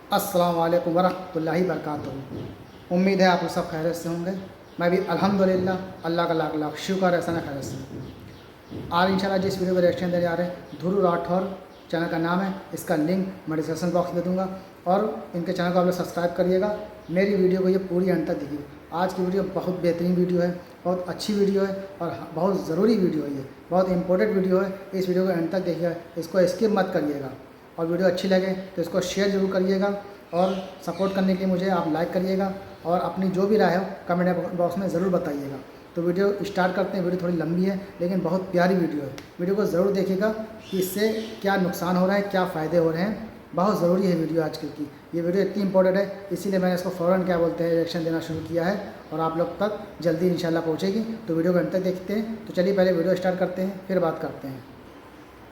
अस्सलाम वालेकुम वरहमतुल्लाहि वबरकातुहू। उम्मीद है आप लोग सब खैरियत से होंगे। मैं भी अल्हम्दुलिल्लाह अल्लाह का लाख लाख शुक्र है सना खैरियत से। आज इंशाल्लाह जिस वीडियो को रिएक्शन देने जा रहे हैं, ध्रुव राठौर चैनल का नाम है। इसका लिंक मैं डिस्क्रिप्शन बॉक्स में दूंगा और इनके चैनल को आप लोग सब्सक्राइब करिएगा। मेरी वीडियो को ये पूरी अंत तक देखिए। आज की वीडियो बहुत बेहतरीन वीडियो है, बहुत अच्छी वीडियो है और बहुत ज़रूरी वीडियो है। ये बहुत इंपॉर्टेंट वीडियो है। इस वीडियो को अंत तक देखिएगा, इसको स्किप मत करिएगा। और वीडियो अच्छी लगे तो इसको शेयर ज़रूर करिएगा और सपोर्ट करने के लिए मुझे आप लाइक करिएगा और अपनी जो भी राय हो कमेंट बॉक्स में ज़रूर बताइएगा। तो वीडियो स्टार्ट करते हैं। वीडियो थोड़ी लंबी है लेकिन बहुत प्यारी वीडियो है। वीडियो को ज़रूर देखिएगा कि इससे क्या नुकसान हो रहा है, क्या फ़ायदे हो रहे हैं। बहुत ज़रूरी है वीडियो आजकल की। ये वीडियो इतनी इंपॉर्टेंट है, इसीलिए मैंने इसको फ़ौरन क्या बोलते हैं रिएक्शन देना शुरू किया है और आप लोग तक जल्दी इंशाल्लाह पहुँचेगी। तो वीडियो को अंत तक देखते हैं। तो चलिए पहले वीडियो स्टार्ट करते हैं, फिर बात करते हैं।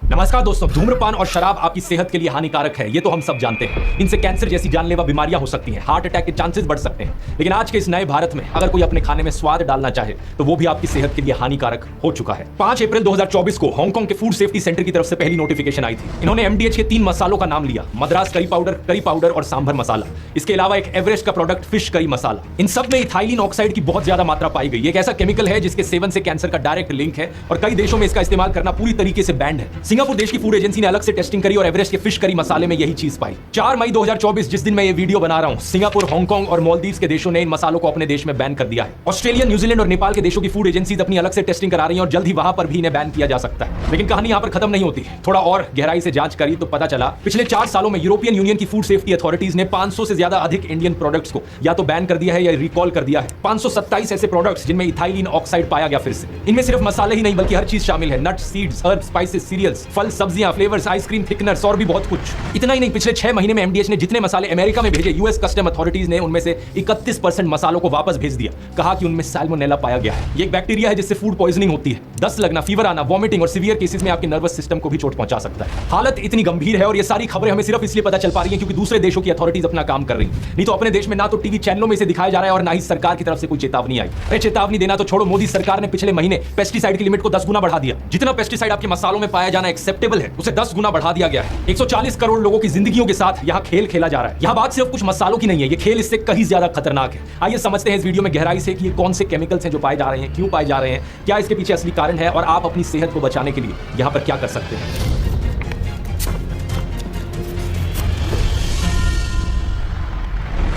नमस्कार दोस्तों, धूम्रपान और शराब आपकी सेहत के लिए हानिकारक है, ये तो हम सब जानते हैं। इनसे कैंसर जैसी जानलेवा बीमारियां हो सकती हैं, हार्ट अटैक के चांसेस बढ़ सकते हैं। लेकिन आज के इस नए भारत में अगर कोई अपने खाने में स्वाद डालना चाहे तो वो भी आपकी सेहत के लिए हानिकारक हो चुका है। 5 अप्रैल 2024 को हांगकांग के फूड सेफ्टी सेंटर की तरफ से पहली नोटिफिकेशन आई थी। इन्होंने एमडीएच के 3 मसालों का नाम लिया, मद्रास करी पाउडर और सांभर मसाला। इसके अलावा एक एवरेस्ट का प्रोडक्ट फिश करी मसाला। इन सब में इथाइलिन ऑक्साइड की बहुत ज्यादा मात्रा पाई गई। एक ऐसा केमिकल है जिसके सेवन से कैंसर का डायरेक्ट लिंक है और कई देशों में इसका इस्तेमाल करना पूरी तरीके से बैंड है। सिंगापुर देश की फूड एजेंसी ने अलग से टेस्टिंग करी और एवरेस्ट के फिश करी मसाले में यही चीज पाई। 4 मई 2024 जिस दिन मैं ये वीडियो बना रहा हूं, सिंगापुर, हांगकांग और मालदीव्स के देशों ने इन मसालों को अपने देश में बैन कर दिया है। ऑस्ट्रेलिया, न्यूजीलैंड और नेपाल के देशों की फूड एजेंसीज अपनी अलग से टेस्टिंग करा रही हैं और जल्द ही वहां पर भी इन्हें बैन किया जा सकता है। लेकिन कहानी यहां पर खत्म नहीं होती। थोड़ा और गहराई से जांच करी तो पता चला पिछले 4 सालों में यूरोपियन यूनियन की फूड सेफ्टी अथॉरिटीज ने 500 से ज्यादा अधिक इंडियन प्रोडक्ट्स को या तो बैन कर दिया है या रिकॉल कर दिया है। 527 ऐसे प्रोडक्ट्स जिनमें इथाइलिन ऑक्साइड पाया गया। फिर से इनमें सिर्फ मसाले ही नहीं बल्कि हर चीज शामिल है। Nuts, seeds, herbs, spices, cereals, फल, सब्जियां, फ्लेवर्स, आइसक्रीम, थिकनर्स और भी बहुत कुछ। इतना ही नहीं, पिछले 6 महीने में एमडीएच ने जितने मसाले अमेरिका में भेजे, यूएस कस्टम अथॉरिटीज ने उनमें से 31% मसालों को वापस भेज दिया। कहा कि उनमें सैल्मोनेला पाया गया है। ये एक बैक्टीरिया है जिससे फूड पॉइजनिंग होती है। दस्त लगना, फीवर आना, वॉमिटिंग और सीवियर केसेस में आपके नर्वस सिस्टम को भी चोट पहुंचा सकता है। हालत इतनी गंभीर है और ये सारी खबरें हमें सिर्फ इसलिए पता चल पा रही हैं क्योंकि दूसरे देशों की अथॉरिटीज अपना काम कर रही हैं। नहीं तो अपने देश में ना तो टीवी चैनलों में इसे दिखाया जा रहा है और ना ही सरकार की तरफ से कोई चेतावनी आई। अरे चेतावनी देना तो छोड़ो, मोदी सरकार ने पिछले महीने पेस्टिसाइड की लिमिट को 10 गुना बढ़ा दिया। जितना पेस्टिसाइड आपके मसालों में पाया जाना एक्सेप्टेबल है, उसे 10 गुना बढ़ा दिया गया है। 140 करोड़ लोगों की जिंदगियों के साथ यहाँ खेल खेला जा रहा है। यहाँ बात सिर्फ कुछ मसालों की नहीं है, ये खेल इससे कहीं ज्यादा खतरनाक है। आइए समझते हैं इस वीडियो में गहराई से कि ये कौन से केमिकल्स हैं जो पाए जा रहे हैं, क्यों पाए जा रहे हैं, क्या इसके पीछे असली कारण है और आप अपनी सेहत को बचाने के लिए यहाँ पर क्या कर सकते हैं।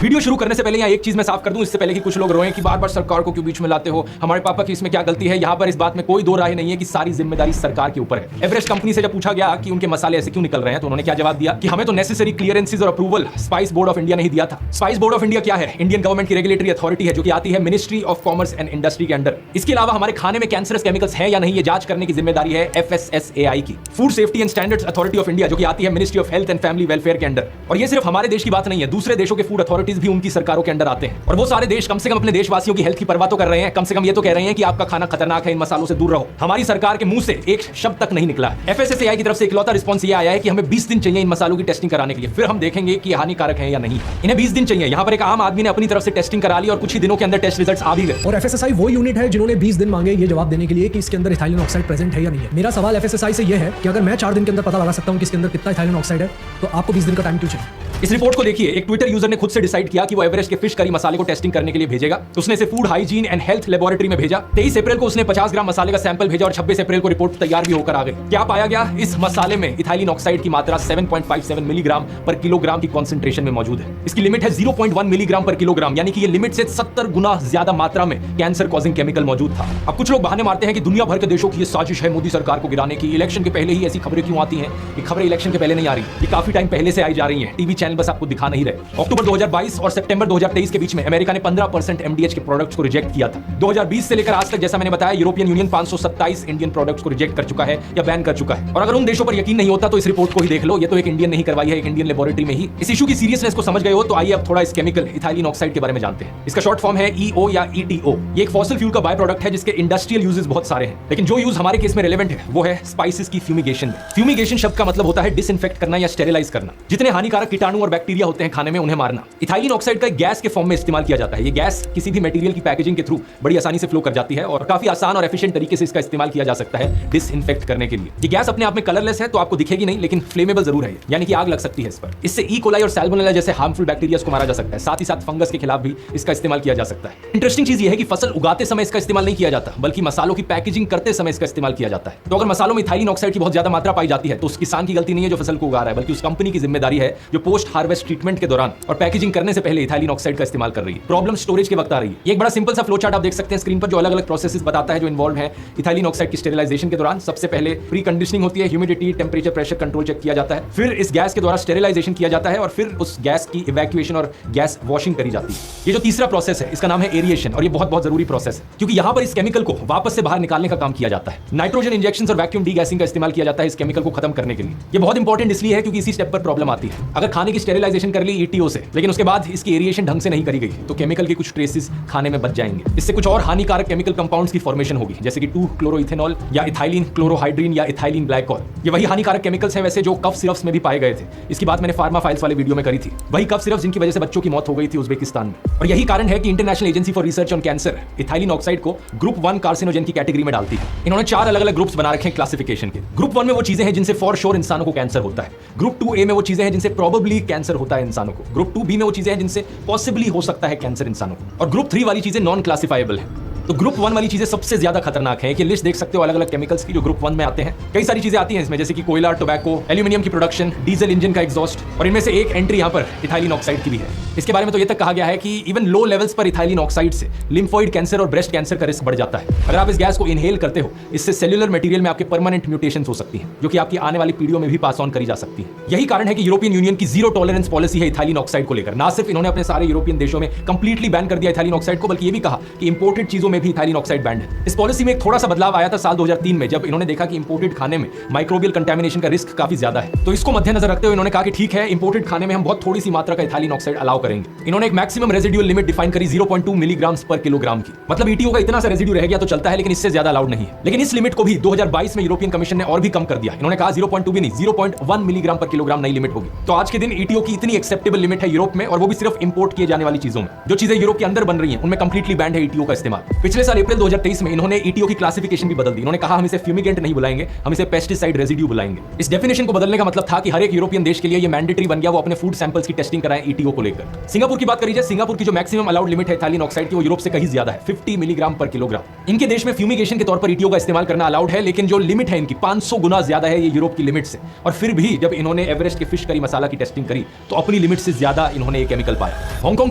वीडियो शुरू करने से पहले यहाँ एक चीज मैं साफ कर दूं, इससे पहले कि कुछ लोग रोएं कि बार बार सरकार को क्यों बीच में लाते हो, हमारे पापा की इसमें क्या गलती है। यहाँ पर इस बात में कोई दो राय नहीं है कि सारी जिम्मेदारी सरकार के ऊपर है। एवरेस्ट कंपनी से जब पूछा गया कि उनके मसाले ऐसे क्यों निकल रहे हैं तो उन्होंने क्या जवाब दिया कि हमें तो नेसेसरी क्लियरेंसेज और approval spice board of India नहीं दिया था। स्पाइस बोर्ड ऑफ इंडिया क्या है? इंडियन गवर्नमेंट की रेगुलेटरी अथॉरिटी है जो कि आती है ministry of commerce and industry के अंडर। इसके अलावा हमारे खाने में कैंसरस केमिकल्स हैं या नहीं ये जांच करने की जिम्मेदारी है FSSAI की, food safety and standards authority of India, जो कि आती है ministry of health and family welfare के अंडर। और ये सिर्फ हमारे देश की बात नहीं है, दूसरे देशों के फूड अथॉरिटीज भी उनकी सरकारों के अंडर आते हैं। और वो सारे देश कम से कम अपने देशवासियों की हेल्थ की परवाह तो कर रहे हैं, कम से कम ये तो कह रहे हैं कि आपका खाना खतरनाक है, इन मसालों से दूर रहो। हमारी सरकार के मुंह से एक शब्द तक नहीं निकला। FSSAI की तरफ से इकलौता रिस्पांस ये आया है कि हमें 20 दिन चाहिए इन मसालों की टेस्टिंग कराने के लिए, फिर हम देखेंगे कि हानिकारक है या नहीं। इन्हें 20 दिन चाहिए। यहाँ पर एक आम आदमी ने अपनी तरफ से टेस्टिंग करा ली और कुछ ही दिनों के अंदर टेस्ट रिजल्ट्स आ भी गए। और FSSAI वो यूनिट है जिन्होंने 20 दिन मांगे ये जवाब देने के लिए कि इसके अंदर इथाइलिन ऑक्साइड प्रेजेंट है या नहीं है। मेरा सवाल FSSAI से ये है कि अगर मैं 4 दिन के अंदर पता लगा सकता हूं कि इसके अंदर कितना इथाइलिन ऑक्साइड है तो आपको 20 दिन का टाइम क्यों चाहिए? इस रिपोर्ट को देखिए, एक ट्विटर यूजर ने खुद से डिसाइड किया कि वो एवरेस्ट के फिश करी मसाले को टेस्टिंग करने के लिए भेजेगा। उसने इसे food hygiene and health laboratory में भेजा। 23 अप्रैल को उसने 50 ग्राम मसाले का सैंपल भेजा और 26 अप्रैल को रिपोर्ट तैयार भी होकर आ गई। क्या पाया गया? इस मसाले में इथाइलिन ऑक्साइड की मात्रा 7.57 मिलीग्राम पर किलोग्राम की कॉन्सेंट्रेशन में मौजूद है। इसकी लिमिट है 0.1 मिलीग्राम पर किलोग्राम, यानी कि ये लिमिट से 70 गुना ज्यादा मात्रा में कैंसर कॉजिंग केमिकल मौजूद था। अब कुछ लोग बहाने मारते हैं कि दुनिया भर के देशों की ये साजिश है मोदी सरकार को गिराने की। इलेक्शन के पहले ही ऐसी खबरें क्यों आती हैं? ये खबरें इलेक्शन के पहले नहीं आ रही, ये काफी टाइम पहले से आई जा रही है। टीवी चैनल बस आपको दिखा नहीं रहे। अक्टूबर 2022 और सितंबर 2023 के बीच में अमेरिका ने 15% एमडीएच के प्रोडक्ट्स को रिजेक्ट किया था। 2020 से लेकर आज तक, जैसा मैंने बताया, यूरोपियन यूनियन 527 इंडियन प्रोडक्ट्स को रिजेक्ट कर चुका है या बैन कर चुका है। और अगर उन देशों पर यकीन नहीं होता तो इस रिपोर्ट को ही देख लो। ये तो एक इंडियन नहीं करवाई है, एक इंडियन लेबोरेटरी में ही। इस इशू की सीरियसनेस को समझ गए हो तो आइए अब थोड़ा इस केमिकल इथाइलिन ऑक्साइड के बारे में जानते हैं। इसका शॉर्ट फॉर्म है EO या ETO। ये एक फॉसिल फ्यूल का बाय प्रोडक्ट है जिसके इंडस्ट्रियल यूजेस बहुत सारे हैं, लेकिन जो यूज हमारे केस में रेलेवेंट है वो है स्पाइसेस की फ्यूमिगेशन में। फ्यूमिगेशन शब्द का मतलब होता है डिसइंफेक्ट करना या स्टेरिलाइज करना। जितने हानिकारक कीटाणु जीवाणु और बैक्टीरिया होते हैं खाने में, उन्हें मारना। इथाइलिन ऑक्साइड का एक गैस के फॉर्म में इस्तेमाल किया जाता है। ये गैस किसी भी मटेरियल की पैकेजिंग के थ्रू बड़ी आसानी से फ्लो कर जाती है और काफी आसान और एफिशिएंट तरीके से इसका इस्तेमाल किया जा सकता है डिसइंफेक्ट करने के लिए। ये गैस अपने आप में कलरलेस है तो आपको दिखेगी नहीं, लेकिन फ्लेमेबल जरूर है, यानी कि आग लग सकती है इस पर। इससे ई कोलाई और सैल्मोनेला जैसे हार्मफुल बैक्टीरिया को मारा जा सकता है। साथ ही साथ फंगस के खिलाफ भी इसका इस्तेमाल किया जा सकता है। इंटरेस्टिंग चीज ये है कि फसल उगाते समय इसका इस्तेमाल नहीं किया जाता, बल्कि मसालों की पैकेजिंग करते समय इसका इस्तेमाल किया जाता है। तो अगर मसालों में इथाइलिन ऑक्साइड की बहुत ज्यादा मात्रा पाई जाती है तो उस किसान की गलती नहीं है जो फसल को उगा रहा है, बल्कि उस कंपनी की जिम्मेदारी है जो पोस्ट हार्वेस्ट ट्रीटमेंट के दौरान और पैकेजिंग करने से पहले इथाइलिन ऑक्साइड का इस्तेमाल कर रही है। प्रॉब्लम स्टोरेज के वक्त आ रही है। एक बड़ा सिंपल सा फ्लो चार्ट आप देख सकते हैं स्क्रीन पर, जो अलग अलग प्रोसेसेस बताता है जो इन्वॉल्व है इथाइलिन ऑक्साइड की स्टेरिलाइजेशन के दौरान। सबसे पहले प्री कंडीशनिंग होती है, humidity, temperature, pressure control check किया जाता है, फिर इस गैस के द्वारा स्टेरिलाइजेशन किया जाता है और फिर उस गैस की इवैक्यूएशन और गैस वॉशिंग करी जाती है। ये जो तीसरा प्रोसेस है इसका नाम है एरिएशन, और ये बहुत बहुत जरूरी प्रोसेस है क्योंकि यहां पर इस केमिकल को वापस से बाहर निकालने का काम किया जाता है। नाइट्रोजन इंजेक्शन और वैक्यूम डीगैसिंग का इस्तेमाल किया जाता है इस केमिकल को खत्म करने के लिए। ये बहुत इंपॉर्टेंट इसलिए है क्योंकि इसी स्टेप पर प्रॉब्लम आती है। अगर खाने की स्टेरिलाइजेशन कर ली ईटीओ से, लेकिन उसके बाद इसकी एरिएशन ढंग से नहीं करी गई, तो केमिकल के कुछ ट्रेसेस खाने में बच जाएंगे। इससे कुछ और हानिकारक केमिकल कंपाउंड्स की फॉर्मेशन होगी, जैसे कि 2-क्लोरोइथेनॉल या इथाइलिन क्लोरोहाइड्रीन या इथाइलिन ग्लाइकॉल। ये वही हानिकारक केमिकल्स हैं वैसे जो कफ सिरप्स में भी पाए गए थे। इसकी बात मैंने फार्मा फाइल्स वाले वीडियो में करी थी। वही कफ सिरप्स जिनकी वजह से बच्चों की मौत हो गई थी उज्बेकिस्तान में। और यही कारण है कि international agency for research on cancer ethylene oxide को ग्रुप 1 कार्सिनोजन की कैटेगरी में डालती है। इन्होंने 4 अलग अलग ग्रुप्स बना रखे हैं क्लासिफिकेशन के। ग्रुप 1 में वो चीजें हैं जिनसे फॉर श्योर इंसानों को कैंसर होता है। ग्रुप 2A में वो चीजें हैं जिनसे प्रोबेबली कैंसर होता है इंसानों को। ग्रुप 2B में वो चीजें हैं जिनसे पॉसिबली हो सकता है कैंसर इंसानों को। और ग्रुप 3 वाली चीजें नॉन क्लासिफाइबल है। तो ग्रुप 1 वाली चीजें सबसे ज्यादा खतरनाक है। कि लिस्ट देख सकते हो अलग अलग केमिकल्स की जो ग्रुप 1 में आते हैं। कई सारी चीजें आती हैं इसमें, जैसे कि कोयला, टोबैको, एल्यूमिनियम की प्रोडक्शन, डीजल इंजन का एग्जॉस्ट, और इनमें से एक एंट्री यहाँ पर इथाइलिन ऑक्साइड की भी है। इसके बारे में तो ये तक कहा गया है कि इवन लो लेवल्स पर इथाइलिन ऑक्साइड से लिम्फोइड कैंसर और ब्रेस्ट कैंसर का रिस्क बढ़ जाता है। अगर आप इस गैस को इनहेल करते हो, इससे सेल्युलर मटेरियल में आपके परमानेंट म्यूटेशंस हो सकती हैं, जो कि आपकी आने वाली पीढ़ियों में भी पास ऑन करी जा सकती है। यही कारण है कि यूरोपियन यूनियन की जीरो टॉलरेंस पॉलिसी है इथाइलिन ऑक्साइड को लेकर। ना सिर्फ इन्होंने अपने सारे यूरोपियन देशों में कंप्लीटली बैन कर दिया इथाइलिन ऑक्साइड को, बल्कि ये भी कहा कि इंपोर्टेड चीजों में भी इथाइलिन ऑक्साइड बैन है। इस पॉलिसी में एक थोड़ा सा बदलाव आया था साल 2003 में, जब इन्होंने देखा कि इंपोर्टेड खाने में माइक्रोबियल कंटामिनेशन का रिस्क काफी ज्यादा है। तो इसको मद्देनजर रखते हुए इन्होंने कहा कि ठीक है, इंपोर्टेड खाने में हम बहुत थोड़ी सी मात्रा का इथाइलिन ऑक्साइड अलाउ करेंगे। इन्होंने एक मैक्सिमम रेजिडुअल लिमिट डिफाइन करी 0.2 मिलीग्राम पर किलोग्राम की। मतलब ईटीओ का इतना सा रेजिड्यू रह गया तो चलता है, लेकिन इससे ज्यादा अलाउड नहीं है। लेकिन इस लिमिट को भी 2022 में यूरोपियन कमीशन ने और भी कम कर दिया। इन्होंने कहा 0.2 भी नहीं, 0.1 मिलीग्राम पर किलोग्राम नई लिमिट होगी। तो आज के दिन ईटीओ की इतनी एक्सेप्टेबल लिमिट है यूरोप में, और वो भी सिर्फ इंपोर्ट किए जाने वाली चीजों में। जो चीजें यूरोप के अंदर बन रही हैं उनमें कंप्लीटली बैंड है ईटीओ का इस्तेमाल। पिछले साल अप्रैल 2023 में इन्होंने ईटीओ की क्लासिफिकेशन भी बदल दी। उन्होंने कहा हम इसे फ्यूमिगेंट नहीं बुलाएंगे, हम इसे पेस्टिसाइड रेजिड्यू बुलाएंगे। इस डेफिनेशन को बदलने का मतलब था कि हर एक यूरोपियन देश के लिए ये मैंडेटरी बन गया वो अपने फूड सैंपल्स की टेस्टिंग कराएं ईटीओ को लेकर। सिंगापुर की बात करी जाए, सिंगापुर की जो मैक्सिमम अलाउड लिमिट है इथाइलिन ऑक्साइड की, वो यूरोप से कहीं ज्यादा है, 50 मिलीग्राम पर किलोग्राम। इनके देश में फ्यूमिगेशन के तौर पर ईटीओ का इस्तेमाल करना अलाउड है, लेकिन जो लिमिट है इनकी 500 गुना ज्यादा है ये यूरोप की लिमिट से। और फिर भी जब इन्होंने एवरेस्ट के फिश करी मसाला की टेस्टिंग करी तो अपनी लिमिट से ज्यादा इन्होंने ये केमिकल पाया। हांगकांग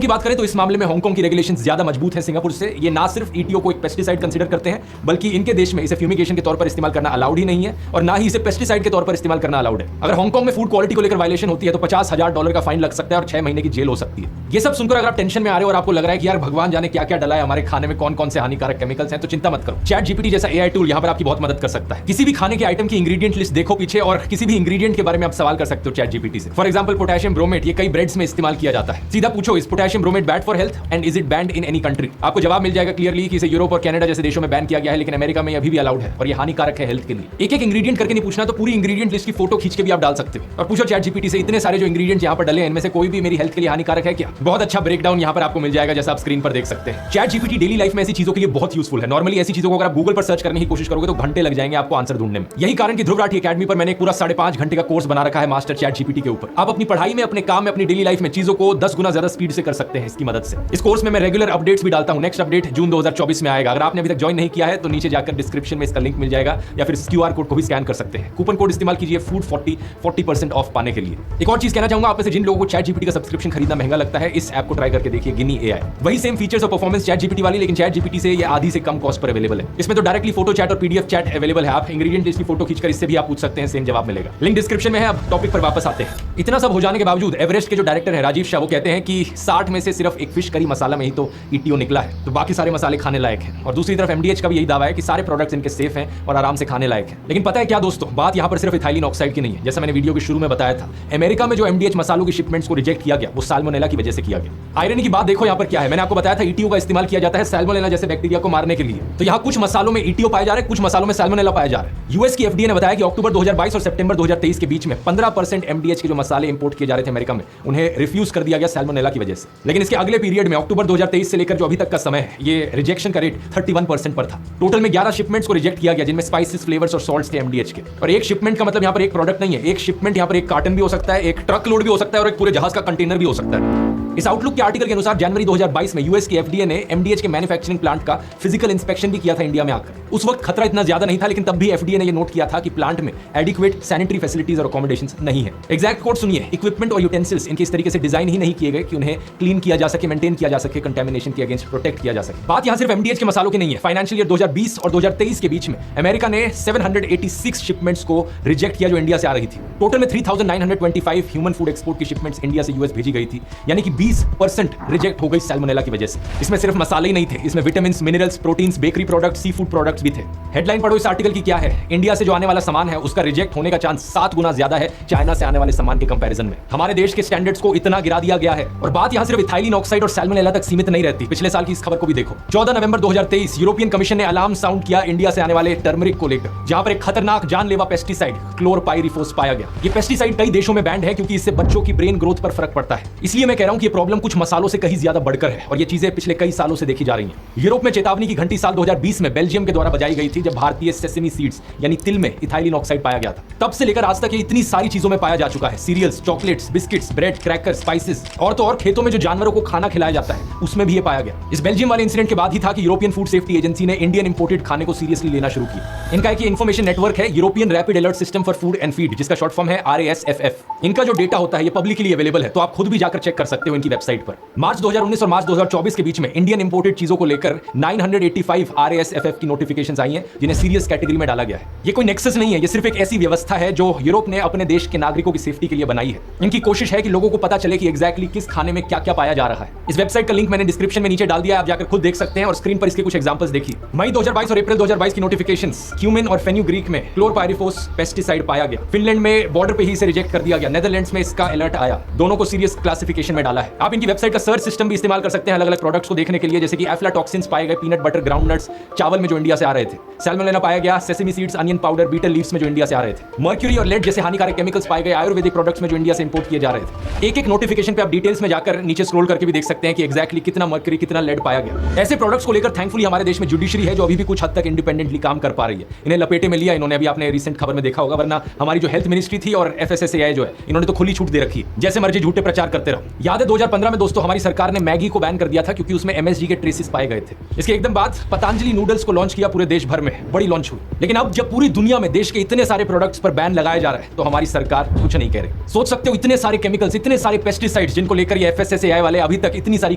की बात करें तो इस मामले में हांगकांग की रेगुलेशंस ज्यादा मजबूत है सिंगापुर से। ये ना सिर्फ ईटीओ को एक पेस्टिसाइड कंसीडर करते हैं, बल्कि इनके देश में इसे फ्यूमिगेशन के तौर पर इस्तेमाल करना अलाउड ही नहीं है, और ना ही इसे पेस्टिसाइड के तौर पर इस्तेमाल करना अलाउड है। अगर हांगकांग में फूड क्वालिटी को लेकर वायलेशन होती है तो $50,000 का फाइन लग सकता है और 6 महीने की जेल हो सकती है। ये सब सुनकर अगर आप टेंशन में आ रहे हो और आपको लग रहा है कि यार भगवान जाने क्या क्या डला है हमारे खाने में, कौन कौन से हानिकारक केमिकल्स हैं, तो चिंता मत करो। चैट जीपीटी जैसा एआई टूल यहां पर आपकी बहुत मदद कर सकता है। किसी भी खाने के आइटम की इंग्रेडिएंट लिस्ट देखो पीछे, और किसी भी इंग्रेडिएंट के बारे में आप सवाल कर सकते हो चैट जीपीटी से। फॉर एग्जांपल पोटेशियम ब्रोमेट, ये कई ब्रेड्स में इस्तेमाल किया जाता है। सीधा पूछो इस potassium bromate bad for health and is it band in any country. आपको जवाब मिल जाएगा क्लियरली कि इसे यूरोप और कनाडा जैसे देशों में बैन किया गया है, लेकिन अमेरिका में अभी भी अलाउड है और ये हानिकारक है हेल्थ के लिए। एक एक इंग्रेडिएंट करके नहीं पूछना, तो पूरी इंग्रेडिएंट लिस्ट की फोटो खींच के भी आप डाल सकते हो और पूछो चैट जीपीटी से इतने सारे जो इंग्रेडिएंट यहाँ पर डले हैं इनमें से कोई भी मेरी हेल्थ के लिए हानिकारक है क्या। बहुत अच्छा ब्रेकडाउन यहाँ पर आपको मिल जाएगा, जैसा आप स्क्रीन पर देख सकते हैं। चैट जीपीटी डेली लाइफ में ऐसी चीजों के लिए बहुत यूजफुल है। नॉर्मली ऐसी चीजों को अगर आप गूगल पर सर्च करने की कोशिश करोगे तो घंटे लग जाएंगे आपको आंसर ढूंढने में। यही कारण कि ध्रुव राठी एकेडमी पर मैंने पूरा 5.5 घंटे का कोर्स बना रखा है मास्टर चैट जीपीटी के ऊपर। आप अपनी पढ़ाई में, अपने काम में, अपनी डेली लाइफ में चीजों को 10 गुना ज्यादा स्पीड से कर सकते हैं इसकी मदद से। इस कोर्स में मैं रेगुलर अपडेट्स भी डालता हूं। नेक्स्ट अपडेट जून 2024 में आएगा। अगर आपने अभी तक ज्वाइन नहीं किया है तो नीचे जाकर डिस्क्रिप्शन में इसका लिंक मिल जाएगा, या फिर क्यूआर कोड को भी स्कैन कर सकते हैं। कूपन कोड इस्तेमाल कीजिए फूड 40% ऑफ पाने के लिए। एक और चीज कहना चाहूंगा, आप में से जिन लोगों को चैट जीपीटी का सब्सक्रिप्शन खरीदना महंगा लगता है, इस ऐप को ट्राई करके देखिए, गिनी एआई। वही सेम फीचर्स और परफॉर्मेंस चैट जीपीटी वाली, लेकिन चैट जीपीटी से ये आधी से कम कॉस्ट पर अवेलेबल है। इसमें तो डायरेक्टली फोटो चैट और पीडीएफ चैट अवेलेबल है। आप इंग्रेडिएंट लिस्ट की फोटो खींचकर इससे भी आप पूछ सकते हैं, सेम जवाब मिलेगा। लिंक डिस्क्रिप्शन में है। अब टॉपिक पर वापस आते हैं। इतना सब हो जाने के बावजूद एवरेस्ट के जो डायरेक्टर है राजीव शाह, वो कहते हैं कि 60 में से सिर्फ एक फिश करी मसाला में ही तो ईटीओ निकला है, तो बाकी सारे मसाले खाने लायक है, और दूसरी तरफ एमडीएच का भी यही दावा है कि सारे प्रोडक्ट्स इनके सेफ हैं और आराम से खाने लायक हैं। लेकिन पता है क्या दोस्तों, बात यहाँ पर सिर्फ इथाइलिन ऑक्साइड की नहीं है। जैसा मैंने वीडियो के शुरू में बताया था, अमेरिका में जो एमडीएच मसालों की शिपमेंट्स को रिजेक्ट किया गया वो साल्मोनेला की वजह से किया गया। आयरनी की बात देखो यहाँ पर क्या है, मैंने आपको बताया था ईटीओ का इस्तेमाल किया जाता है साल्मोनेला जैसे बैक्टीरिया को मारने के लिए। तो यहाँ कुछ मसालों में ईटीओ पाया जा रहा है, कुछ मसालों में साल्मोनेला पाया जा रहा है। यूएस की एफडीए ने बताया कि अक्टूबर 2022 और सितंबर 2023 के बीच में 15% एमडीएच के जो मसाले इंपोर्ट किए जा रहे थे अमेरिका में, उन्हें रिफ्यूज कर दिया गया साल्मोनेला की वजह से। लेकिन इसके अगले पीरियड में अक्टूबर 2023 से लेकर जो अभी तक का समय है, ये रिजेक्शन का रेट 31% पर था। टोटल में 11 शिपमेंट्स को रिजेक्ट किया गया, जिनमें स्पाइसेस, फ्लेवर्स और सॉल्ट्स थे एमडीएच के। और एक शिपमेंट का मतलब यहाँ पर एक प्रोडक्ट नहीं है, एक शिपमेंट यहाँ पर एक कार्टन भी हो सकता है, एक ट्रक लोड भी हो सकता है और एक पूरे जहाज का कंटेनर भी हो सकता है। इस आउटलुक के आर्टिकल के अनुसार जनवरी 2022 में यूएस की एफडीए ने एमडीएच के मैन्युफैक्चरिंग प्लांट का फिजिकल इंस्पेक्शन भी किया था इंडिया में आकर। उस वक्त खतरा इतना ज्यादा नहीं था, लेकिन तब भी एफडीए ने यह नोट किया था कि प्लांट में एडिक्वेट सैनिटरी फैसिलिटीज और अकोमोडेशंस नहीं है। एग्जैक्ट कोड सुनिए, इक्विपमेंट और यूटेंसिल्स इनके इस तरीके से डिजाइन ही नहीं किए गए कि उन्हें क्लीन किया जा सके, मेंटेन किया जा सके, कंटेमिनेशन के अगेंस्ट प्रोटेक्ट किया जा सके। बात यहां सिर्फ एमडीएच के मसालों की नहीं है। फाइनेंशियल ईयर 2020 और 2023 के बीच में अमेरिका ने 786 शिपमेंट्स को रिजेक्ट किया जो इंडिया से आ रही थी। टोटल में 3925 ह्यूमन फूड एक्सपोर्ट की शिपमेंट्स इंडिया से यूएस भेजी गई थी, यानी कि 20% रिजेक्ट हो गई साल्मोनेला की वजह से। इसमें सिर्फ मसाले ही नहीं थे, इसमें vitamin, minerals, proteins, bakery product, sea food products भी थे। हेडलाइन पढ़ो इस आर्टिकल की क्या है, इंडिया से जो आने वाला सामान है उसका रिजेक्ट होने का चांस 7 गुना ज्यादा है चाइना से आने वाले सामान के कंपैरिजन में। हमारे देश के स्टैंडर्ड्स को इतना गिरा दिया गया है। और बात यहां सिर्फ इथाइलिन ऑक्साइड और साल्मोनेला तक सीमित नहीं रहती। पिछले साल की इस खबर को भी देखो। 14 नवंबर 2023 यूरोपियन कमीशन ने अलार्म साउंड किया इंडिया से आने वाले टर्मरिक को लेकर, जहां पर एक खतरनाक जानलेवा पेस्टिसाइड क्लोरपाइरिफॉस पाया गया। ये पेस्टिसाइड कई देशों में बैंड है क्योंकि इससे बच्चों की ब्रेन ग्रोथ पर फर्क पड़ता है। इसलिए मैं कह रहा हूं कि ये प्रॉब्लम कुछ मसालों से कहीं ज्यादा बढ़कर है और ये चीजें पिछले कई सालों से देखी जा रही हैं। यूरोप में चेतावनी की घंटी साल 2020 में बेल्जियम के द्वारा बजाई गई थी, जब भारतीय सेसेमी सीड्स यानी तिल में इथाइलिन ऑक्साइड पाया गया था। तब से लेकर आज तक ये इतनी सारी चीजों में पाया जा चुका है। Cereals, chocolates, biscuits, bread, cracker, spices और तो और खेतों में जो जानवरों को खाना खिलाया जाता है उसमें भी ये पाया गया। इस बेल्जियम वाले इंसिडेंट के बाद ही था कि यूरोपियन फूड सेफ्टी एजेंसी ने इंडियन इंपोर्टेड खाने को सीरियसली लेना शुरू किया। इनका एक इंफॉर्मेशन नेटवर्क है, European rapid alert system for food and feed, जिसका शॉर्ट फॉर्म है RASFF। इनका जो डेटा होता है ये पब्लिकली अवेलेबल है, तो आप खुद भी जाकर चेक कर सकते हो इनकी वेबसाइट पर। मार्च 2019 और मार्च 2024 के बीच में इंडियन इंपोर्टेड चीजों को लेकर 985 RASFF की नोटिफिकेशंस आई हैं, जिन्हें सीरियस कैटेगरी में डाला गया है। ये कोई नेक्सस नहीं है, ये सिर्फ एक ऐसी व्यवस्था है जो यूरोप ने अपने देश के नागरिकों की सेफ्टी के लिए बनाई है। इनकी कोशिश है कि लोगों को पता चले कि एग्जैक्टली किस खाने में क्या क्या पाया जा रहा है। इस वेबसाइट का लिंक मैंने डिस्क्रिप्शन में नीचे डाल दिया है, आप जाकर खुद देख सकते हैं और स्क्रीन पर इसके कुछ एग्जांपल्स देखिए। मई 2022 और अप्रैल 2022 की नोटिफिकेशंस, क्यूमिन और फेन्यूग्रीक में क्लोरपाइरिफॉस पेस्टिसाइड पाया गया। फिनलैंड में बॉर्डर पे ही इसे रिजेक्ट कर दिया गया। नेदरलैंड्स में इसका अलर्ट आया। दोनों को सीरियस क्लासिफिकेशन में डाला है। आप इनकी वेबसाइट का सर्च सिस्टम भी इस्तेमाल कर सकते हैं अलग अलग प्रोडक्ट्स को देखने के लिए, जैसे कि एफ्लाटॉक्सिन्स पाए गए पीनट बटर, ग्राउंड नट्स, चावल में जो इंडिया से आ रहे थे। साल्मोनेला पाया गया sesame seeds, onion powder, betel leaves में जो इंडिया से आ रहे थे। मर्क्यूरी और लेड जैसे हानिकारक केमिकल्स पाए गए आयुर्वेदिक प्रोडक्ट्स में जो इंडिया से इंपोर्ट किए जा रहे थे। एक एक नोटिफिकेशन पे आप डिटेल्स में जाकर नीचे स्क्रॉल करके भी देख सकते हैं कि एग्जैक्टली कितना मर्क्यूरी, कितना लेड पाया गया। ऐसे प्रोडक्ट्स को लेकर थैंकफुली हमारे देश में जुडिशरी है जो अभी भी कुछ हद तक इंडिपेंडेंटली काम कर पा रही है। इन्हें लपेटे में लिया इन्होंने, अभी आपने रिसेंट खबर में देखा होगा, वरना हमारी जो हेल्थ मिनिस्ट्री थी और FSSAI जो है, इन्होंने तो खुली छूट दे रखी है, जैसे मर्जी झूठे प्रचार करते रहो। याद है 2015 में दोस्तों हमारी सरकार ने मैगी को बैन कर दिया था क्योंकि उसमें MSG के ट्रेसेस पाए गए थे। इसके एकदम बाद पतंजलि नूडल्स को लॉन्च किया पूरे देश भर में, बड़ी लॉन्च हुई। लेकिन अब जब पूरी दुनिया में देश के इतने सारे प्रोडक्ट्स पर बैन लगाया जा रहा है तो हमारी सरकार कुछ नहीं कह रही। सोच सकते हो इतने सारे केमिकल्स, इतने सारे पेस्टिसाइड्स जिनको लेकर ये FSSAI वाले अभी तक इतनी सारी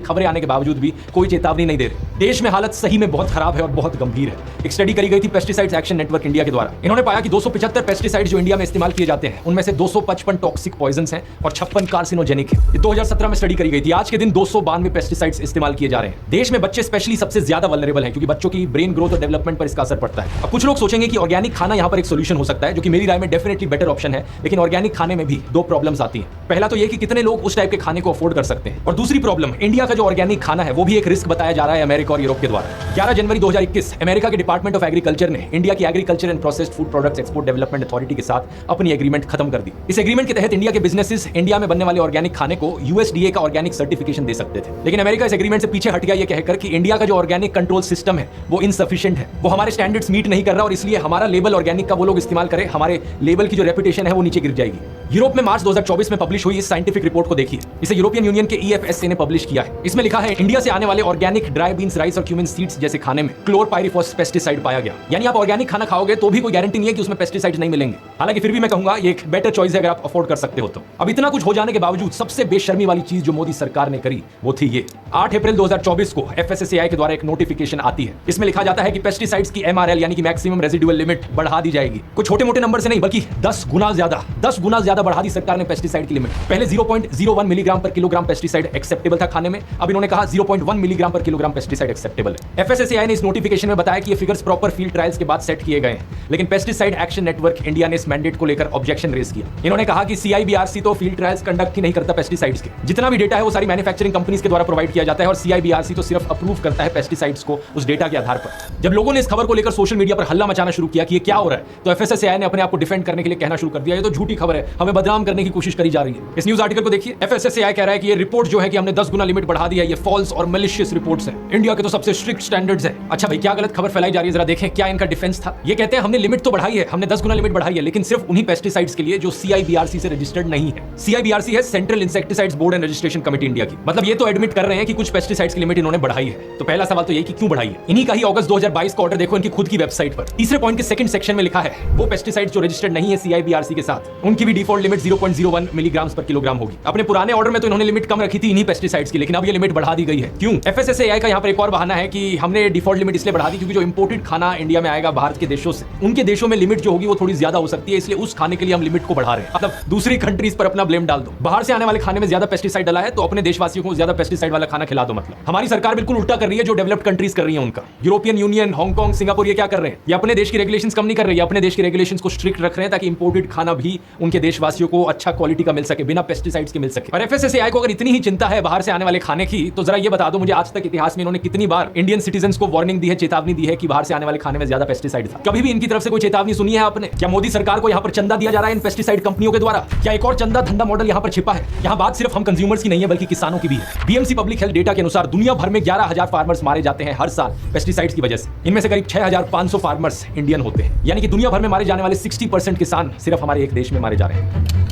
खबरें आने के बावजूद भी कोई चेतावनी नहीं दे रहे। देश में हालत सही में बहुत खराब है और बहुत गंभीर है। एक स्टडी करी गई थी पेस्टिसाइड्स एक्शन नेटवर्क इंडिया के द्वारा। इन्होंने पाया कि 275 पेस्टिसाइड्स जो इंडिया में इस्तेमाल किए जाते हैं उनमें से 255 टॉक्सिक पॉइजन्स हैं और 56 कार्सिनोजेनिक है। ये 2017 में स्टडी करी गई थी। आज के दिन 292 पेस्टिसाइड्स इस्तेमाल किए जा रहे हैं। देश में बच्चे स्पेशली सबसे ज्यादा वल्नरेबल हैं क्योंकि बच्चों की ब्रेन ग्रोथ और डेवलपमेंट पर इसका असर पड़ता है। अब कुछ लोग सोचेंगे कि ऑर्गेनिक खाना यहाँ पर एक सोल्यूशन हो सकता है, जो कि मेरी राय में डेफिनेटली बेटर ऑप्शन है। लेकिन ऑर्गेनिक खाने में भी दो प्रॉब्लम्स आती हैं। पहला तो ये कि कितने लोग उस टाइप के खाने को अफोर्ड कर सकते हैं, और दूसरी प्रॉब्लम इंडिया का जो ऑर्गेनिक खाना है वो भी एक रिस्क बताया जा रहा है अमेरिका और यूरोप के द्वारा। 11 जनवरी 2021 अमेरिका के डिपार्टमेंट ऑफ एग्रीकल्चर ने इंडिया की agriculture and processed food products export development authority के साथ अपनी एग्रीमेंट खत्म कर दी। इस एग्रीमेंट के तहत इंडिया के बिजनेसेस इंडिया में बनने वाले ऑर्गेनिक खाने को USDA का ऑर्गेनिक सर्टिफिकेशन दे सकते थे। लेकिन अमेरिका इस एग्रीमेंट से पीछे हट गया ये कहकर कि इंडिया का जो ऑर्गेनिक कंट्रोल सिस्टम है वो इनसफिशिएंट है, वो हमारे स्टैंडर्ड्स मीट नहीं कर रहा, और इसलिए हमारा लेबल ऑर्गेनिक का वो लोग इस्तेमाल करें, हमारे लेबल की जो रेपुटेशन है वो नीचे गिर जाएगी। यूरोप में मार्च 2024 में पब्लिश हुई इस साइंटिफिक रिपोर्ट को देखिए। इसे यूरोपियन यूनियन के EFSA ने पब्लिश किया है। इसमें लिखा है इंडिया से आने वाले ऑर्गेनिक ड्राई बीन्स, राइस और क्यूमिन सीड्स जैसे खाने में क्लोरपाइरिफॉस पेस्टिसाइड पाया गया। यानी आप ऑर्गेनिक खाना खाओगे तो भी कोई गारंटी नहीं है कि उसमें पेस्टिसाइड्स नहीं मिलेंगे। हालांकि फिर भी मैं कहूंगा ये एक बेटर चॉइस है अगर आप अफोर्ड कर सकते हो तो। अब इतना कुछ हो जाने के बावजूद सबसे बेशर्मी वाली चीज जो मोदी सरकार ने करी वो थी ये। 8 अप्रैल 2024 को FSSAI के द्वारा एक नोटिफिकेशन आती है। इसमें लिखा जाता है कि पेस्टिसाइड्स की MRL यानी कि मैक्सिमम रेजिडुअल लिमिट बढ़ा दी जाएगी। कुछ छोटे मोटे नंबर से नहीं बल्कि 10 गुना ज्यादा बढ़ा दी सरकार ने पेस्टिसाइड की लिमिट। पहले 0.01 मिलीग्राम पर किलोग्राम पेस्टिसाइड एक्सेप्टेबल था खाने में, अब इन्होंने कहा 0.1 मिलीग्राम पर किलोग्राम पेस्टिसाइड एक्सेप्टेबल है। FSSAI ने इस नोटिफिकेशन में बताया कि ये फिगर्स प्रॉपर फील्ड ट्रायल्स के बाद सेट किए गए हैं, लेकिन पेस्टिसाइड एक्शन नेटवर्क इंडिया ने इस मैंडेट को लेकर ऑब्जेक्शन रेज किया। इन्होंने कहा कि CIBRC तो फील्ड ट्रायल्स कंडक्ट ही नहीं करता पेस्टिसाइड्स के, जितना भी डेटा है वो सारी मैन्युफैक्चरिंग कंपनीज के द्वारा प्रोवाइड किया जाता है और CIBRC तो सिर्फ अप्रूव करता है पेस्टिसाइड्स को उस डेटा के आधार पर। जब लोगों ने इस खबर को लेकर सोशल मीडिया पर हल्ला मचाना शुरू किया कि ये क्या हो रहा है, तो FSSAI ने अपने आप को डिफेंड करने के लिए कहना शुरू कर दिया ये तो झूठी खबर है, हमें बदनाम करने की कोशिश करी जा रही है। इस न्यूज आर्टिकल को देखिए, FSSAI कह रहा है कि ये रिपोर्ट जो है कि हमने 10 गुना लिमिट बढ़ा दी है, ये फॉल्स और मैलिशियस रिपोर्ट्स हैं। इंडिया के तो सबसे स्ट्रिक्ट स्टैंडर्ड्स हैं। अच्छा भाई, क्या गलत खबर फैलाई जा रही है, जरा देखें क्या इनका डिफेंस था। ये कहते हैं हमने लिमिट तो बढ़ाई है, हमने 10 गुना लिमिट बढ़ाई है, लेकिन सिर्फ उन्हीं पेस्टिसाइड्स के लिए जो CIBRC से रजिस्टर्ड नहीं है। CIBRC है central insecticides board and registration committee India की। मतलब ये तो एडमिट कर रहे हैं कि कुछ पेस्टिसाइड्स की लिमिट इन्होंने बढ़ाई है। तो पहला सवाल तो ये कि क्यों बढ़ाई है। इन्हीं का ही अगस्त 2022 का ऑर्डर देखो इनकी खुद की वेबसाइट पर। तीसरे पॉइंट के सेकंड सेक्शन में लिखा है वो पेस्टिसाइड्स जो रजिस्टर्ड नहीं है CIBRC के साथ, उनकी भी डिफॉल्ट लिमिट 0.01 मिलीग्राम पर किलोग्राम होगी। अपने पुराने ऑर्डर में तो इन्होंने लिमिट कम रखी थी इन्हीं पेस्टिसाइड्स की, लेकिन अब ये लिमिट बढ़ा दी गई है। क्यों? FSSAI का यहाँ पर एक और बहाना है कि हमने डिफॉल्ट लिमिट इसलिए बढ़ा दी क्योंकि जो इंपोर्टेड खाना इंडिया में आएगा भारत के देशों से, उनके देशों में लिमिट जो होगी वो थोड़ी ज्यादा हो सकती है, इसलिए उस खाने के लिए हम लिमिट को बढ़ा रहे हैं। मतलब दूसरी कंट्रीज पर अपना ब्लेम डाल दो। बाहर से आने वाले खाने में ज्यादा पेस्टिसाइड डाला है तो अपने देशवासियों को ज्यादा पेस्टिसाइड वाला खाना खिला दो। मतलब हमारी सरकार बिल्कुल उल्टा कर रही है जो डेवलप्ड कंट्रीज कर रही है उनका। यूरोपियन यूनियन, हांगकांग, सिंगापुर ये क्या कर रहे हैं, ये अपने देश की रेगुलेशंस कम नहीं कर रही है, अपने देश की रेगुलेशंस को स्ट्रिक्ट रख रहे हैं ताकि इंपोर्टेड खाना भी उनके देशवासियों को अच्छा क्वालिटी का मिल सके, बिना पेस्टिसाइड्स के मिल सके। और FSSAI को अगर इतनी ही चिंता है बाहर से आने वाले खाने की, तो जरा ये बता दो मुझे आज तक इतिहास में इन्होंने कितनी बार इंडियन सिटीजंस को वार्निंग दी है, चेतावनी दी है कि बाहर से आने वाले खाने में ज्यादा पेस्टिसाइड था। कभी भी इनकी तरफ से कोई चेतावनी सुनी है आपने? क्या मोदी सरकार को यहाँ पर चंदा दिया जा रहा है इन पेस्टिसाइड कंपनियों के द्वारा? क्या एक और चंदा धंधा मॉडल यहाँ पर छिपा है? यहाँ बात सिर्फ हम कंज्यूमर्स की नहीं है बल्कि किसानों की भी है। BMC पब्लिक हेल्थ डेटा के अनुसार दुनिया भर में 11,000 फार्मर्स मारे जाते हैं हर साल पेस्टिसाइड्स की वजह से। इनमें से करीब 6,500 फार्मर्स इंडियन होते हैं, यानी कि दुनिया भर में मारे जाने वाले 60% किसान सिर्फ हमारे एक देश में मारे जा रहे हैं।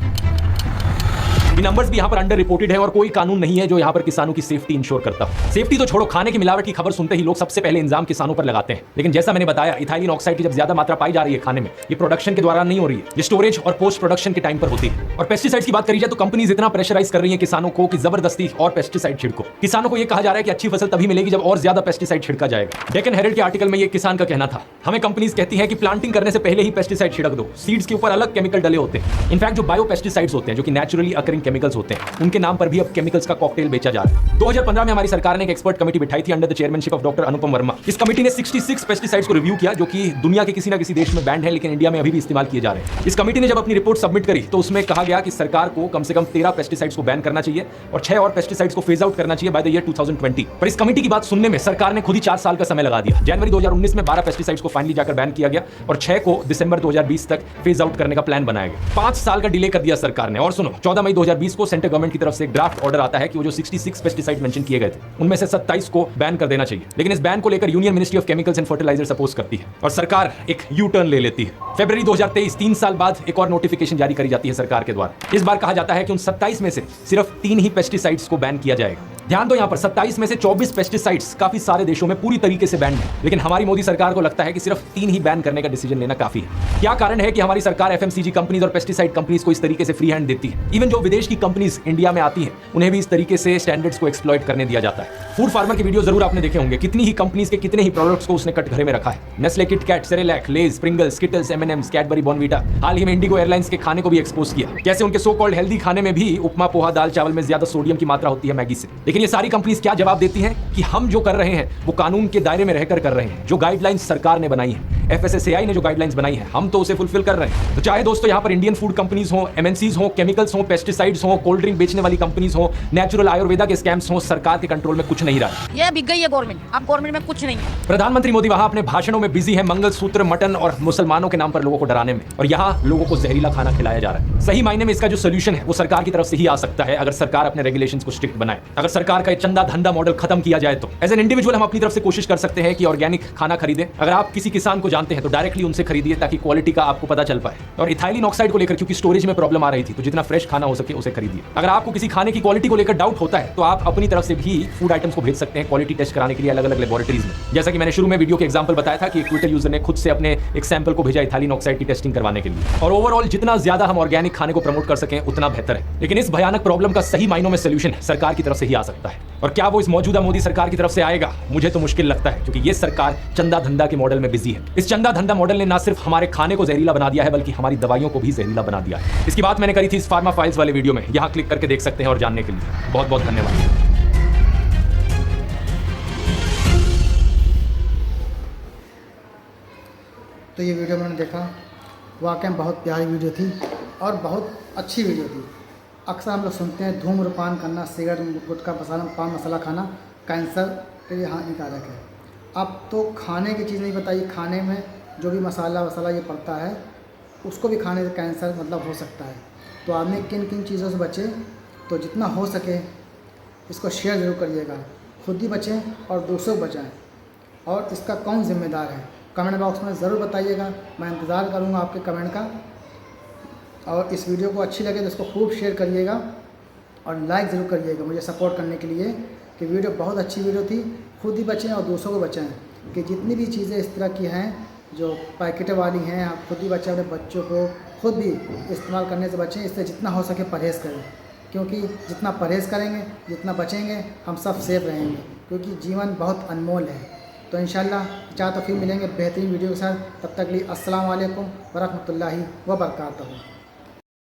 ये नंबर्स भी यहाँ पर अंडर रिपोर्टेड है और कोई कानून नहीं है जो यहाँ पर किसानों की सेफ्टी इंश्योर करता हो। सेफ्टी तो छोड़ो, खाने की मिलावट की खबर सुनते ही लोग सबसे पहले इल्जाम किसानों पर लगाते हैं। लेकिन जैसा मैंने बताया, इथाइलिन ऑक्साइड की जब ज्यादा मात्रा पाई जा रही है खाने में, ये प्रोडक्शन के द्वारा नहीं हो रही है, ये स्टोरेज और पोस्ट प्रोडक्शन के टाइम पर होती है। और पेस्टिसाइड्स की बात करी जाए तो कंपनीज इतना प्रेशराइज कर रही है किसानों को कि जबरदस्ती और पेस्टिसाइड छिड़को। किसानों को यह कहा जा रहा है कि अच्छी फसल तभी मिलेगी जब और ज्यादा पेस्टिसाइड छिड़का जाएगा। डेक्कन हेरल्ड के आर्टिकल में ये किसान का कहना था। हमें कंपनीज कहती है कि प्लांटिंग करने से पहले ही पेस्टिसाइड छिड़क दो, सीड्स के ऊपर अलग केमिकल डले होते हैं। इनफैक्ट जो बायो पेस्टिसाइड्स होते हैं, जो कि नेचुरली अकरिंग केमिकल्स होते हैं, उनके नाम पर भी अब केमिकल्स का कॉकटेल बेचा जा रहा है। 2015 में हमारी सरकार ने एक एक्सपर्ट कमेटी बिठाई थी under the chairmanship of doctor Anupam Verma. इस कमेटी ने 66 पेस्टिसाइड्स को रिव्यू किया जो कि दुनिया के किसी ना किसी देश में बैंड है, लेकिन इंडिया में अभी भी इस्तेमाल किए जा रहे हैं। इस कमेटी ने जब अपनी रिपोर्ट सबमिट करी तो उसमें कहा गया कि सरकार को कम से कम 13 पेस्टिसाइड्स को बैन करना चाहिए और 6 और पेस्टिसाइड्स को फेज आउट करना चाहिए बाय द ईयर 2020। पर इस कमेटी की बात सुनने में सरकार ने खुद ही 4 साल का समय लगा दिया। जनवरी 2019 में 12 पेस्टिसाइड्स को फाइनली जाकर बैन किया गया और 6 को दिसंबर 2020 तक फेज आउट करने का प्लान बनाया गया। 5 साल का डिले कर दिया सरकार ने। और सुनो, 14 मई 2020 को सेंट्रल गवर्नमेंट की तरफ से एक ड्राफ्ट ऑर्डर आता है कि वो जो 66 पेस्टिसाइड मेंशन किए गए थे उनमें से 27 को बैन कर देना चाहिए। लेकिन इस बैन को लेकर union ministry of chemicals and fertilisers oppose करती है और सरकार एक यू टर्न ले लेती है। फरवरी 2023, 3 साल बाद एक और नोटिफिकेशन जारी करी जाती है सरकार के द्वारा। इस बार कहा जाता है कि उन 27 में से सिर्फ 3 ही पेस्टिसाइड्स को बैन किया जाएगा। ध्यान दो, यहाँ पर 27 में से 24 पेस्टिसाइड्स काफी सारे देशों में पूरी तरीके से बैन है, लेकिन हमारी मोदी सरकार को लगता है कि सिर्फ 3 ही बैन करने का डिसीजन लेना काफी है। क्या कारण है कि हमारी सरकार FMCG कंपनीज और पेस्टिसाइड कंपनीज को इस तरीके से फ्री हैंड देती है? इवन जो विदेश की कंपनीज इंडिया में आती हैं उन्हें भी इस तरीके से स्टैंडर्ड्स को एक्सप्लॉइट करने दिया जाता है। फूड फार्मर की वीडियो जरूर आपने देखे होंगे, कितनी ही कंपनीज के कितने ही प्रोडक्ट्स को उसने कटघरे में रखा है। Nestle, KitKat, Cerelac, Lays, Pringles, Skittles, M&M's, Cadbury, Bournvita. हाल ही में इंडिगो एयरलाइंस के खाने को भी एक्सपोज किया, कैसे उनके सो कॉल्ड हेल्दी खाने में भी उपमा, पोहा, दाल चावल में ज्यादा सोडियम की मात्रा होती है मैगी से। लेकिन ये सारी कंपनीज क्या जवाब देती हैं कि हम जो कर रहे हैं वो कानून के दायरे में रहकर कर रहे हैं। जो गाइडलाइंस सरकार ने बनाई है, FSSAI ने जो गाइडलाइंस बनाई है, हम तो उसे फुलफिल कर रहे हैं। तो चाहे दोस्तों यहाँ पर इंडियन फूड कंपनीज हो, MNCs हो, केमिकल्स हो, पेस्टिसाइड्स हो, कोल्ड ड्रिंक बेचने वाली कंपनीज हो, नेचुरल आयुर्वेदा के स्कैम्स हो, सरकार के कंट्रोल में कुछ नहीं रहा। ये बिक गई है गवर्नमेंट, अब गवर्नमेंट में कुछ नहीं है। प्रधानमंत्री मोदी वहां अपने भाषणों में बिजी है मंगलसूत्र, मटन और मुसलमानों के नाम पर लोगों को डराने में, और यहाँ लोगों को जहरीला खाना खिलाया जा रहा है। सही मायने में इसका जो सोल्यूशन है वो सरकार की तरफ से ही आ सकता है, अगर सरकार अपने रेगुलेशंस को स्ट्रिक्ट बनाए। अगर सरकार का चंदा धंधा मॉडल खत्म किया जाए तो एज एन इंडिविजुअल हम अपनी तरफ से कोशिश कर सकते हैं कि ऑर्गेनिक खाना खरीदें। अगर आप किसी किसान को जानते हैं तो डायरेक्टली उनसे खरीदिए ताकि क्वालिटी का आपको पता चल पाए। और इथाइलिन ऑक्साइड को लेकर क्योंकि स्टोरेज में प्रॉब्लम आ रही थी, तो जितना फ्रेश खाना हो सके उसे खरीदिए। अगर आपको किसी खाने की क्वालिटी को लेकर डाउट होता है तो आप अपनी तरफ से भी फूड आइटम्स को भेज सकते हैं क्वालिटी टेस्ट कराने के लिए अलग अलग लेबोरेटरीज में। जैसा कि मैंने शुरू में वीडियो के एग्जांपल बताया था कि एक ट्विटर यूजर ने खुद से अपने एक सैंपल को भेजा इथाइलिन ऑक्साइड की टेस्टिंग करवाने के लिए। और ओवरऑल जितना ज्यादा हम ऑर्गेनिक खाने को प्रमोट कर सकें उतना बेहतर है। लेकिन इस भयानक प्रॉब्लम का सही मायनों में सोल्यूशन सरकार की तरफ से ही आ सकता है। और क्या वो इस मौजूदा मोदी सरकार की तरफ से आएगा? मुझे तो मुश्किल लगता है, क्योंकि ये सरकार चंदा धंधा के मॉडल में बिजी है। इस चंदा धंधा मॉडल ने ना सिर्फ हमारे खाने को जहरीला बना दिया है बल्कि हमारी दवाइयों को भी जहरीला बना दिया है। इसकी बात मैंने करी थी इस फार्मा फाइल्स वाले वीडियो में, यहां क्लिक करके देख सकते हैं और जानने के लिए बहुत बहुत धन्यवाद। तो ये वीडियो मैंने देखा, वाकई में बहुत प्यारी वीडियो थी और बहुत अच्छी वीडियो थी। अक्सर हम लोग सुनते हैं धूम्रपान करना, सिगरेट गुटखा पान मसाला खाना कैंसर के लिए हानिकारक है। अब तो खाने की चीज़ नहीं बताइए, खाने में जो भी मसाला वसाला ये पड़ता है उसको भी खाने से कैंसर मतलब हो सकता है। तो आदमी किन किन चीज़ों से बचे, तो जितना हो सके इसको शेयर ज़रूर करिएगा, खुद ही बचें और दूसरों को बचाएं। और इसका कौन जिम्मेदार है कमेंट बॉक्स में ज़रूर बताइएगा, मैं इंतज़ार करूँगा आपके कमेंट का। और इस वीडियो को अच्छी लगे तो इसको खूब शेयर करिएगा और लाइक ज़रूर करिएगा मुझे सपोर्ट करने के लिए कि वीडियो बहुत अच्छी वीडियो थी। खुद ही बचें और दूसरों को बचाएं कि जितनी भी चीज़ें इस तरह की हैं जो पैकेट वाली हैं, आप खुद ही बच्चे अपने बच्चों को खुद भी इस्तेमाल करने से बचें। इससे जितना हो सके परहेज़ करें, क्योंकि जितना परहेज़ करेंगे, जितना बचेंगे, हम सब सेफ रहेंगे, क्योंकि जीवन बहुत अनमोल है। तो इंशाल्लाह चाहे तो फिर मिलेंगे बेहतरीन वीडियो के साथ। तब तक लिए अस्सलाम वालेकुम वरहमतुल्लाहि वबरकातुहू।